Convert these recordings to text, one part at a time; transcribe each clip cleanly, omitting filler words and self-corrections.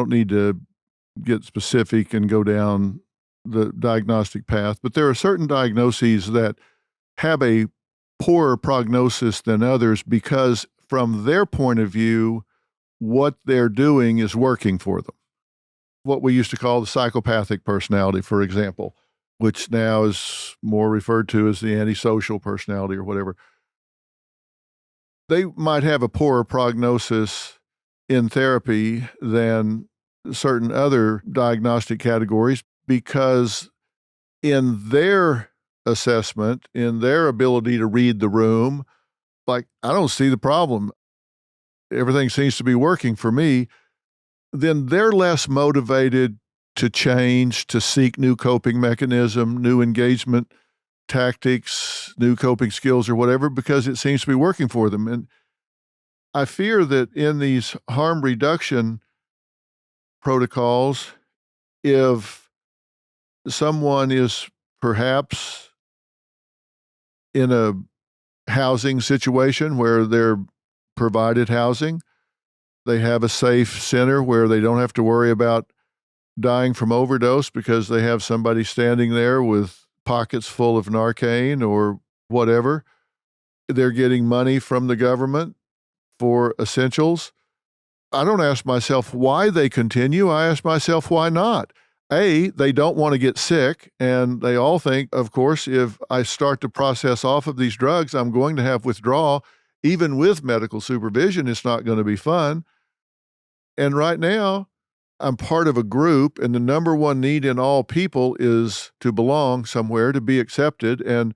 don't need to get specific and go down the diagnostic path, but there are certain diagnoses that have a poorer prognosis than others because, from their point of view, what they're doing is working for them. What we used to call the psychopathic personality, for example, which now is more referred to as the antisocial personality or whatever. They might have a poorer prognosis in therapy than certain other diagnostic categories because, in their assessment, in their ability to read the room, like, I don't see the problem. Everything seems to be working for me. Then they're less motivated to change, to seek new coping mechanism, new engagement tactics, new coping skills or whatever, because it seems to be working for them. And I fear that in these harm reduction protocols, if someone is perhaps in a housing situation where they're provided housing, they have a safe center where they don't have to worry about dying from overdose because they have somebody standing there with pockets full of Narcan or whatever. They're getting money from the government for essentials. I don't ask myself why they continue. I ask myself why not. A, they don't want to get sick, and they all think, of course, if I start to process off of these drugs, I'm going to have withdrawal. Even with medical supervision, it's not going to be fun. And right now, I'm part of a group, and the number one need in all people is to belong somewhere, to be accepted. And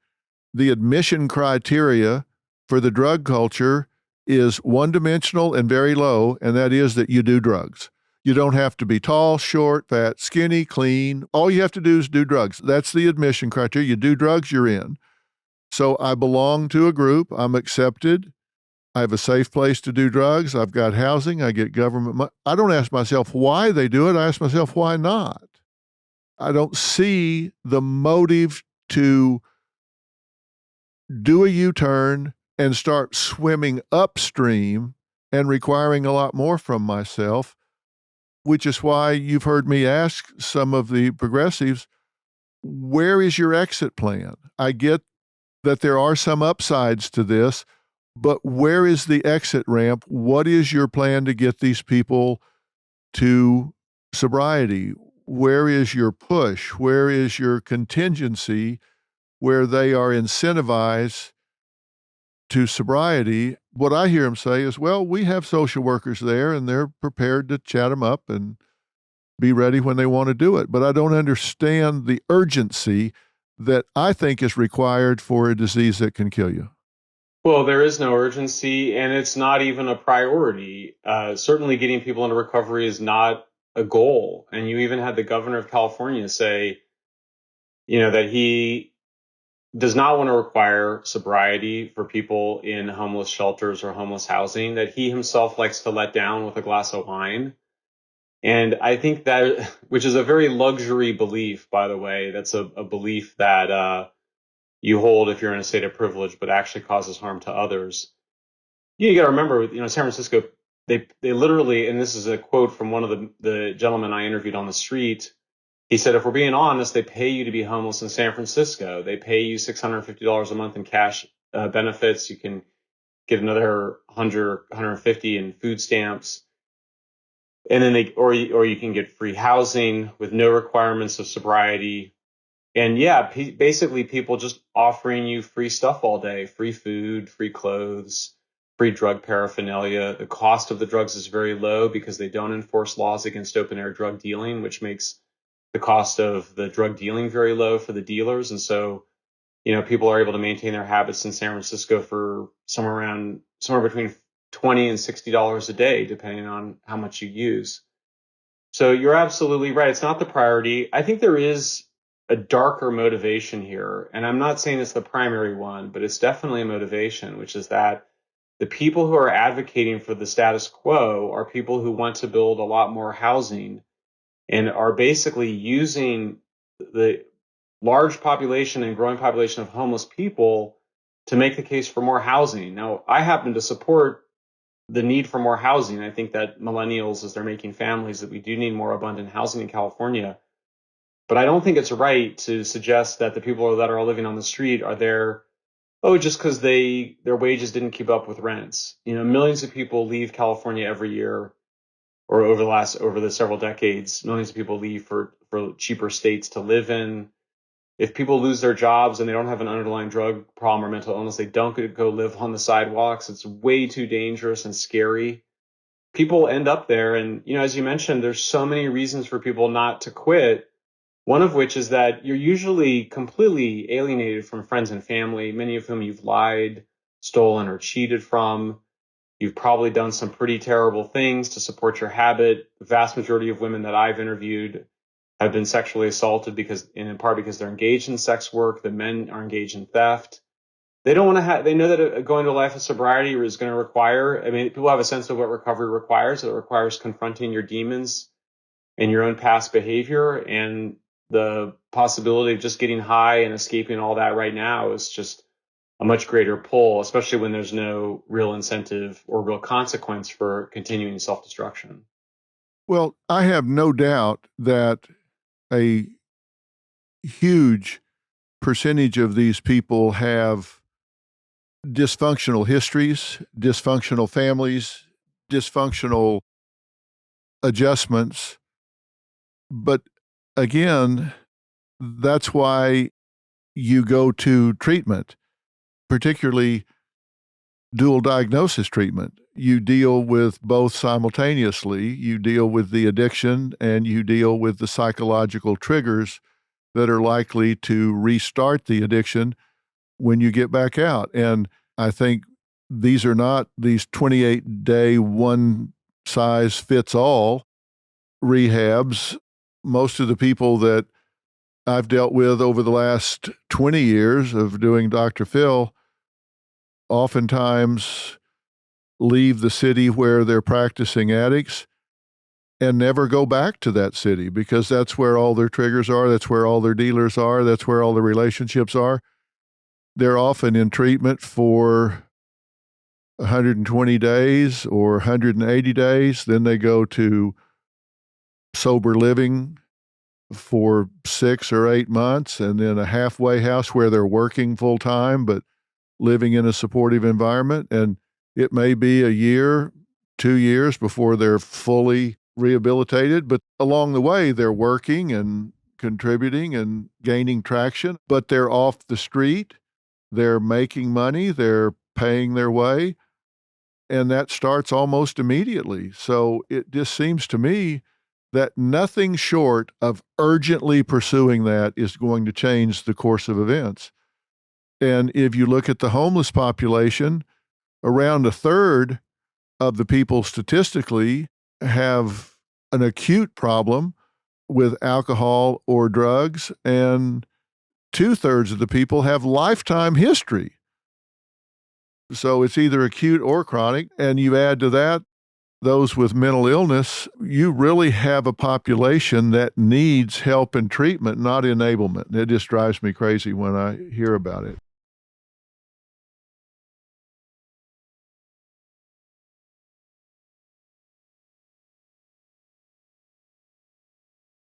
the admission criteria for the drug culture is one-dimensional and very low, and that is that you do drugs. You don't have to be tall, short, fat, skinny, clean. All you have to do is do drugs. That's the admission criteria. You do drugs, you're in. So I belong to a group. I'm accepted. I have a safe place to do drugs. I've got housing. I get government money. I don't ask myself why they do it. I ask myself why not. I don't see the motive to do a U-turn and start swimming upstream and requiring a lot more from myself, which is why you've heard me ask some of the progressives, where is your exit plan? I get that there are some upsides to this, but where is the exit ramp? What is your plan to get these people to sobriety? Where is your push? Where is your contingency where they are incentivized to sobriety? What I hear them say is, well, we have social workers there and they're prepared to chat them up and be ready when they want to do it. But I don't understand the urgency that I think is required for a disease that can kill you. Well, there is no urgency, and it's not even a priority. Certainly, getting people into recovery is not a goal. And you even had the governor of California say, that he does not want to require sobriety for people in homeless shelters or homeless housing, that he himself likes to let down with a glass of wine. And I think that, which is a very luxury belief, by the way, that's a belief that you hold if you're in a state of privilege, but actually causes harm to others. You got to remember, San Francisco, they literally, and this is a quote from one of the gentlemen I interviewed on the street. He said, if we're being honest, they pay you to be homeless in San Francisco. They pay you $650 a month in cash benefits. You can get another 150 in food stamps. And then or you can get free housing with no requirements of sobriety. And yeah, basically people just offering you free stuff all day, free food, free clothes, free drug paraphernalia. The cost of the drugs is very low because they don't enforce laws against open air drug dealing, which makes the cost of the drug dealing very low for the dealers. And so, people are able to maintain their habits in San Francisco for somewhere between $20 and $60 a day, depending on how much you use. So you're absolutely right. It's not the priority. I think there is a darker motivation here. And I'm not saying it's the primary one, but it's definitely a motivation, which is that the people who are advocating for the status quo are people who want to build a lot more housing and are basically using the large population and growing population of homeless people to make the case for more housing. Now, I happen to support the need for more housing. I think that millennials, as they're making families, that we do need more abundant housing in California. But I don't think it's right to suggest that the people that are living on the street are there, oh, just because their wages didn't keep up with rents. Millions of people leave California every year, or over the several decades, millions of people leave for cheaper states to live in. If people lose their jobs and they don't have an underlying drug problem or mental illness, they don't get to go live on the sidewalks. It's way too dangerous and scary. People end up there. And, as you mentioned, there's so many reasons for people not to quit. One of which is that you're usually completely alienated from friends and family, many of whom you've lied, stolen, or cheated from. You've probably done some pretty terrible things to support your habit. The vast majority of women that I've interviewed have been sexually assaulted in part because they're engaged in sex work. The men are engaged in theft. They don't want to have, they know that going to a life of sobriety is going to require, people have a sense of what recovery requires. It requires confronting your demons and your own past behavior. And the possibility of just getting high and escaping all that right now is just a much greater pull, especially when there's no real incentive or real consequence for continuing self-destruction. Well, I have no doubt that a huge percentage of these people have dysfunctional histories, dysfunctional families, dysfunctional adjustments. But again, that's why you go to treatment, particularly dual diagnosis treatment. You deal with both simultaneously. You deal with the addiction and you deal with the psychological triggers that are likely to restart the addiction when you get back out. And I think these are not these 28-day one size fits all rehabs. Most of the people that I've dealt with over the last 20 years of doing Dr. Phil oftentimes leave the city where they're practicing addicts and never go back to that city because that's where all their triggers are, that's where all their dealers are, that's where all the relationships are. They're often in treatment for 120 days or 180 days. Then they go to sober living for 6 or 8 months, and then a halfway house where they're working full time but living in a supportive environment. And it may be a year, 2 years before they're fully rehabilitated, but along the way they're working and contributing and gaining traction, but they're off the street, they're making money, they're paying their way, and that starts almost immediately. So it just seems to me that nothing short of urgently pursuing that is going to change the course of events. And if you look at the homeless population, around a third of the people statistically have an acute problem with alcohol or drugs, and 2/3 of the people have lifetime history. So it's either acute or chronic. And you add to that those with mental illness, you really have a population that needs help and treatment, not enablement. It just drives me crazy when I hear about it.